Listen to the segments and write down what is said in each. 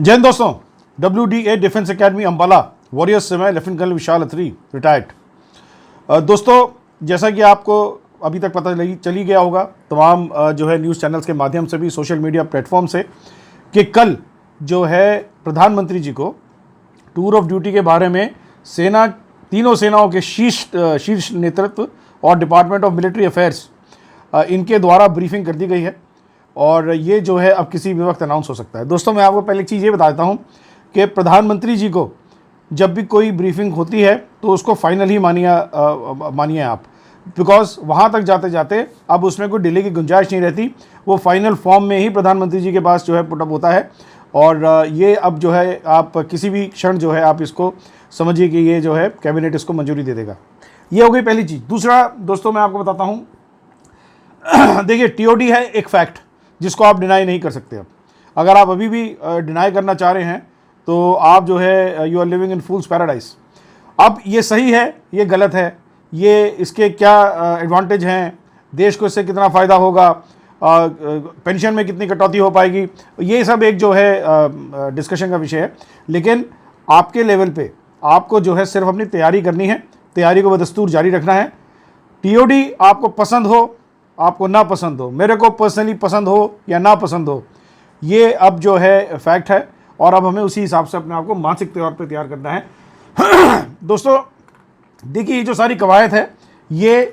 जय हिंद दोस्तों, WDA defence academy Ambala warriors से मैं लेफ्टिनेंट कर्नल विशाल अत्री रिटायर्ड। दोस्तों, जैसा कि आपको अभी तक पता चली गया होगा तमाम जो है न्यूज़ चैनल्स के माध्यम से भी, सोशल मीडिया प्लेटफॉर्म से, कि कल जो है प्रधानमंत्री जी को टूर ऑफ ड्यूटी के बारे में तीनों सेनाओं के शीर्ष नेतृत्व और डिपार्टमेंट ऑफ मिलिट्री अफेयर्स इनके द्वारा ब्रीफिंग कर दी गई है और ये जो है अब किसी भी वक्त अनाउंस हो सकता है। दोस्तों, मैं आपको पहले एक चीज़ ये बता देता हूँ कि प्रधानमंत्री जी को जब भी कोई ब्रीफिंग होती है तो उसको फाइनल ही मानिए आप, बिकॉज वहाँ तक जाते जाते अब उसमें कोई डिले की गुंजाइश नहीं रहती। वो फाइनल फॉर्म में ही प्रधानमंत्री जी के पास जो है पुटअप होता है और ये अब जो है आप किसी भी क्षण जो है आप इसको समझिए कि ये जो है कैबिनेट इसको मंजूरी दे देगा। ये हो गई पहली चीज़। दूसरा दोस्तों, मैं आपको बताता हूँ, देखिए TOD है एक फैक्ट जिसको आप डिनाई नहीं कर सकते। अब अगर आप अभी भी डिनाई करना चाह रहे हैं तो आप जो है you are living in fool's paradise. अब ये सही है, ये गलत है, ये इसके क्या एडवांटेज हैं, देश को इससे कितना फ़ायदा होगा, पेंशन में कितनी कटौती हो पाएगी, ये सब एक जो है डिस्कशन का विषय है। लेकिन आपके लेवल पे आपको जो है सिर्फ अपनी तैयारी करनी है, तैयारी को बदस्तूर जारी रखना है। TOD आपको पसंद हो आपको ना पसंद हो, मेरे को पर्सनली पसंद हो या ना पसंद हो, ये अब जो है फैक्ट है और अब हमें उसी हिसाब से अपने आप को मानसिक तौर पे तैयार करना है। दोस्तों देखिए, ये जो सारी कवायद है ये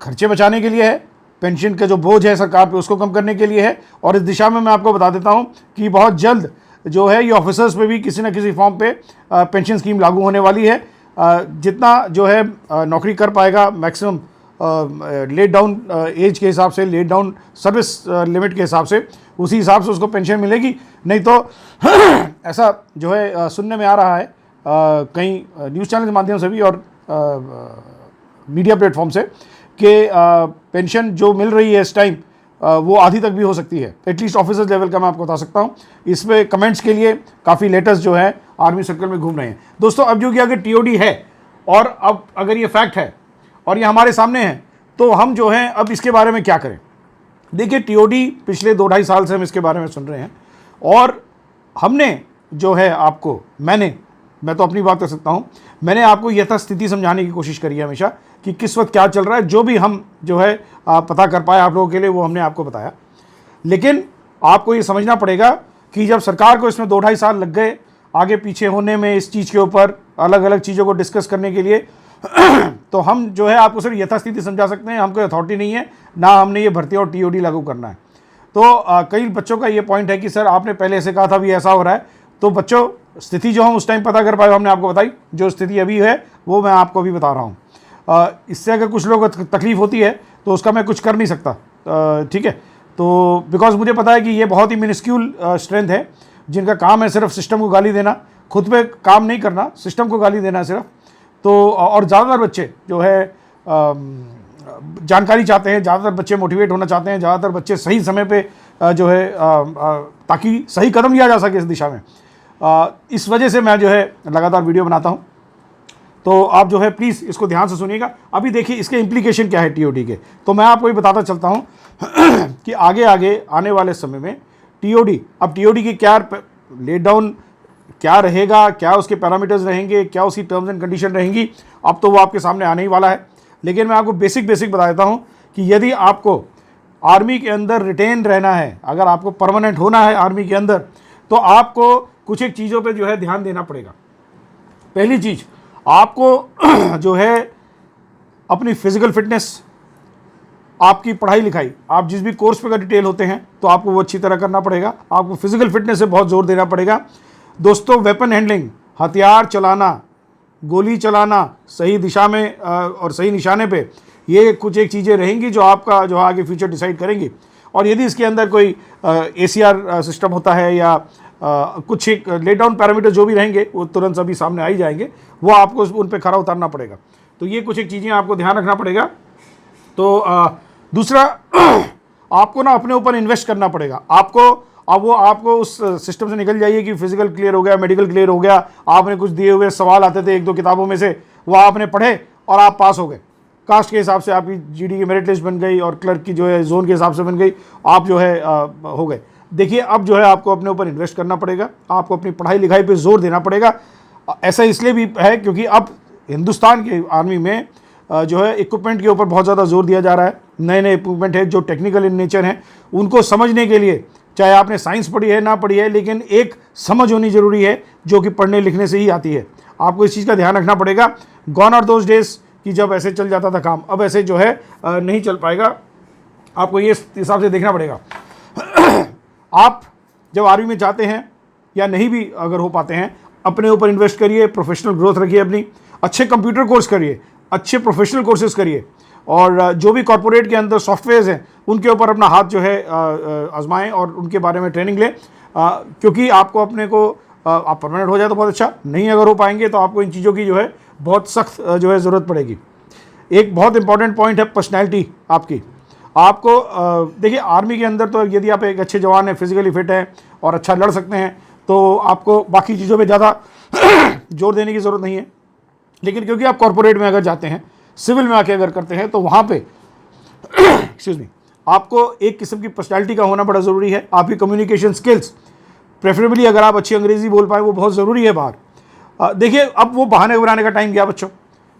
खर्चे बचाने के लिए है, पेंशन का जो बोझ है सरकार पे उसको कम करने के लिए है और इस दिशा में मैं आपको बता देता हूँ कि बहुत जल्द जो है ये ऑफिसर्स पे भी किसी न किसी फॉर्म पे पेंशन स्कीम लागू होने वाली है। जितना जो है नौकरी कर पाएगा मैक्सिमम लेट डाउन एज के हिसाब से, लेट डाउन सर्विस लिमिट के हिसाब से, उसी हिसाब से उसको पेंशन मिलेगी। नहीं तो ऐसा जो है सुनने में आ रहा है कई न्यूज़ चैनल के माध्यम से भी और मीडिया प्लेटफॉर्म से कि पेंशन जो मिल रही है इस टाइम वो आधी तक भी हो सकती है, एटलीस्ट ऑफिसर्स लेवल का मैं आपको बता सकता हूँ। इसमें कमेंट्स के लिए काफ़ी लेटर्स जो है आर्मी सर्कल में घूम रहे हैं। दोस्तों, अब जो कि अगर TOD है और अब अगर ये फैक्ट है और ये हमारे सामने है तो हम जो हैं अब इसके बारे में क्या करें। देखिए, TOD पिछले 2-2.5 साल से हम इसके बारे में सुन रहे हैं और हमने जो है आपको मैं तो अपनी बात कर सकता हूँ, मैंने आपको यथास्थिति समझाने की कोशिश करी है हमेशा कि किस वक्त क्या चल रहा है। जो भी हम जो है पता कर पाए आप लोगों के लिए वो हमने आपको बताया। लेकिन आपको ये समझना पड़ेगा कि जब सरकार को इसमें 2-2.5 साल लग गए आगे पीछे होने में, इस चीज़ के ऊपर अलग अलग चीज़ों को डिस्कस करने के लिए, तो हम जो है आपको सिर्फ यथास्थिति समझा सकते हैं। हमको अथॉरिटी नहीं है, ना हमने ये भर्ती और TOD लागू करना है। तो कई बच्चों का ये पॉइंट है कि सर आपने पहले ऐसे कहा था, अभी ऐसा हो रहा है। तो बच्चों, स्थिति जो हम उस टाइम पता कर पाए हमने आपको बताई, जो स्थिति अभी है वो मैं आपको अभी बता रहा हूँ। इससे अगर कुछ लोगों को तकलीफ होती है तो उसका मैं कुछ कर नहीं सकता, ठीक है। तो बिकॉज मुझे पता है कि ये बहुत ही मिनिस्क्यूल स्ट्रेंथ है जिनका काम है सिर्फ सिस्टम को गाली देना, खुद पे काम नहीं करना, सिस्टम को गाली देना सिर्फ। तो और ज़्यादातर बच्चे जो है जानकारी चाहते हैं, ज़्यादातर बच्चे मोटिवेट होना चाहते हैं, ज़्यादातर बच्चे सही समय पे जो है ताकि सही कदम लिया जा सके इस दिशा में। इस वजह से मैं जो है लगातार वीडियो बनाता हूँ। तो आप जो है प्लीज़ इसको ध्यान से सुनिएगा। अभी देखिए इसके इम्प्लीकेशन क्या है TOD के, तो मैं आपको ये बताता चलता हूँ कि आगे आगे आने वाले समय में TOD, अब TOD की क्या लेट डाउन क्या रहेगा, क्या उसके पैरामीटर्स रहेंगे, क्या उसकी टर्म्स एंड कंडीशन रहेंगी, अब तो वो आपके सामने आने ही वाला है। लेकिन मैं आपको बेसिक बता देता हूँ कि यदि आपको आर्मी के अंदर रिटेन रहना है, अगर आपको परमानेंट होना है आर्मी के अंदर, तो आपको कुछ एक चीज़ों पे जो है ध्यान देना पड़ेगा। पहली चीज़, आपको जो है अपनी फिजिकल फिटनेस, आपकी पढ़ाई लिखाई, आप जिस भी कोर्स पे का डिटेल होते हैं तो आपको वो अच्छी तरह करना पड़ेगा। आपको फिजिकल फिटनेस से बहुत जोर देना पड़ेगा। दोस्तों, वेपन हैंडलिंग, हथियार चलाना, गोली चलाना सही दिशा में और सही निशाने पे, ये कुछ एक चीज़ें रहेंगी जो आपका जो आगे फ्यूचर डिसाइड करेंगी। और यदि इसके अंदर कोई ACR सिस्टम होता है या कुछ एक लेट डाउन पैरामीटर जो भी रहेंगे वो तुरंत सभी सामने आ ही जाएंगे, वो आपको उन पर खरा उतारना पड़ेगा। तो ये कुछ एक चीज़ें आपको ध्यान रखना पड़ेगा। तो दूसरा, आपको ना अपने ऊपर इन्वेस्ट करना पड़ेगा। आपको उस सिस्टम से निकल जाइए कि फिजिकल क्लियर हो गया, मेडिकल क्लियर हो गया, आपने कुछ दिए हुए सवाल आते थे 1-2 किताबों में से, वो आपने पढ़े और आप पास हो गए। कास्ट के हिसाब से आपकी GD की मेरिट लिस्ट बन गई और क्लर्क की जो है जोन के हिसाब से बन गई, आप जो है हो गए। देखिए अब जो है आपको अपने ऊपर इन्वेस्ट करना पड़ेगा, आपको अपनी पढ़ाई लिखाई पे जोर देना पड़ेगा। ऐसा इसलिए भी है क्योंकि अब हिंदुस्तान की आर्मी में जो है इक्विपमेंट के ऊपर बहुत ज़्यादा जोर दिया जा रहा है। नए नए इक्विपमेंट है जो टेक्निकल इन नेचर हैं, उनको समझने के लिए चाहे आपने साइंस पढ़ी है ना पढ़ी है, लेकिन एक समझ होनी ज़रूरी है जो कि पढ़ने लिखने से ही आती है। आपको इस चीज़ का ध्यान रखना पड़ेगा। गॉन आर दोज डेज कि जब ऐसे चल जाता था काम, अब ऐसे जो है नहीं चल पाएगा। आपको ये हिसाब से देखना पड़ेगा। आप जब आर्मी में जाते हैं या नहीं भी अगर हो पाते हैं, अपने ऊपर इन्वेस्ट करिए, प्रोफेशनल ग्रोथ रखिए अपनी, अच्छे कंप्यूटर कोर्स करिए, अच्छे प्रोफेशनल कोर्सेज करिए, और जो भी कॉर्पोरेट के अंदर सॉफ्टवेयर्स हैं उनके ऊपर अपना हाथ जो है आजमाएं और उनके बारे में ट्रेनिंग लें, क्योंकि आपको अपने को आप परमानेंट हो जाए तो बहुत अच्छा, नहीं अगर हो पाएंगे तो आपको इन चीज़ों की जो है बहुत सख्त जो है ज़रूरत पड़ेगी। एक बहुत इंपॉर्टेंट पॉइंट है पर्सनैलिटी आपकी। आपको देखिए आर्मी के अंदर तो यदि आप एक अच्छे जवान हैं, फिजिकली फिट हैं और अच्छा लड़ सकते हैं, तो आपको बाकी चीज़ों पे ज़्यादा जोर देने की ज़रूरत नहीं है। लेकिन क्योंकि आप कॉर्पोरेट में अगर जाते हैं, सिविल में आके अगर करते हैं, तो वहाँ पे एक्सक्यूज़ मी, आपको एक किस्म की पर्सनैलिटी का होना बड़ा ज़रूरी है। आपकी कम्युनिकेशन स्किल्स, प्रेफरेबली अगर आप अच्छी अंग्रेज़ी बोल पाए, वो बहुत ज़रूरी है बाहर। देखिए अब वो बहाने बनाने का टाइम गया बच्चों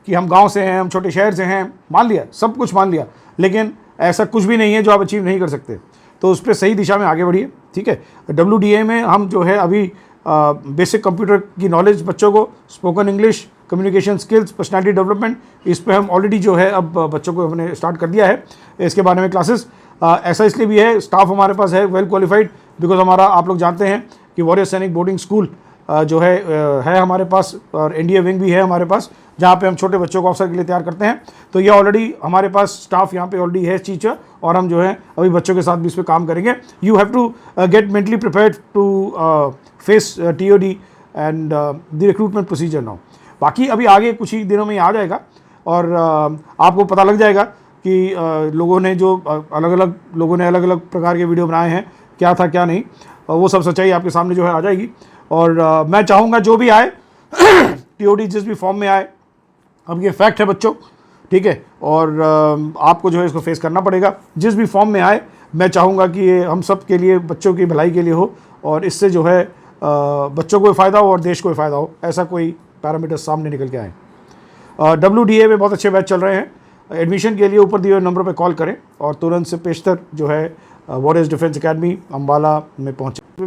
कि हम गांव से हैं, हम छोटे शहर से हैं, मान लिया, सब कुछ मान लिया, लेकिन ऐसा कुछ भी नहीं है जो आप अचीव नहीं कर सकते। तो उस पर सही दिशा में आगे बढ़िए, ठीक है। WDA में हम जो है अभी बेसिक कंप्यूटर की नॉलेज बच्चों को, spoken English, communication skills, personality development, इस पे हम ऑलरेडी जो है अब बच्चों को हमने स्टार्ट कर दिया है इसके बारे में क्लासेस। ऐसा इसलिए भी है, स्टाफ हमारे पास है वेल क्वालिफाइड, बिकॉज हमारा, आप लोग जानते हैं कि वॉरियर सैनिक बोर्डिंग स्कूल जो है हमारे पास, और NDA विंग भी है हमारे पास, जहाँ पे हम छोटे बच्चों को अफसर के लिए तैयार करते हैं। तो ये ऑलरेडी हमारे पास स्टाफ यहाँ पे ऑलरेडी है टीचर, और हम जो है अभी बच्चों के साथ भी इस पर काम करेंगे। You have to get mentally prepared to face TOD and the recruitment procedure now. बाकी अभी आगे कुछ ही दिनों में ही आ जाएगा, और आपको पता लग जाएगा कि लोगों ने जो अलग अलग प्रकार के वीडियो बनाए हैं, क्या था क्या नहीं, वो सब सच्चाई आपके सामने जो है आ जाएगी। और मैं चाहूँगा जो भी आए TOD जिस भी फॉर्म में आए, अब ये फैक्ट है बच्चों, ठीक है, और आपको जो है इसको फेस करना पड़ेगा। जिस भी फॉर्म में आए, मैं चाहूँगा कि ये हम सब के लिए, बच्चों की भलाई के लिए हो, और इससे जो है बच्चों को फ़ायदा हो और देश को फ़ायदा हो, ऐसा कोई पैरामीटर सामने निकल के आए। WDA में बहुत अच्छे बैच चल रहे हैं। एडमिशन के लिए ऊपर दिए हुए नंबर पर कॉल करें और तुरंत से पेशतर जो है वॉरियर्स डिफेंस एकेडमी अम्बाला में पहुँचे।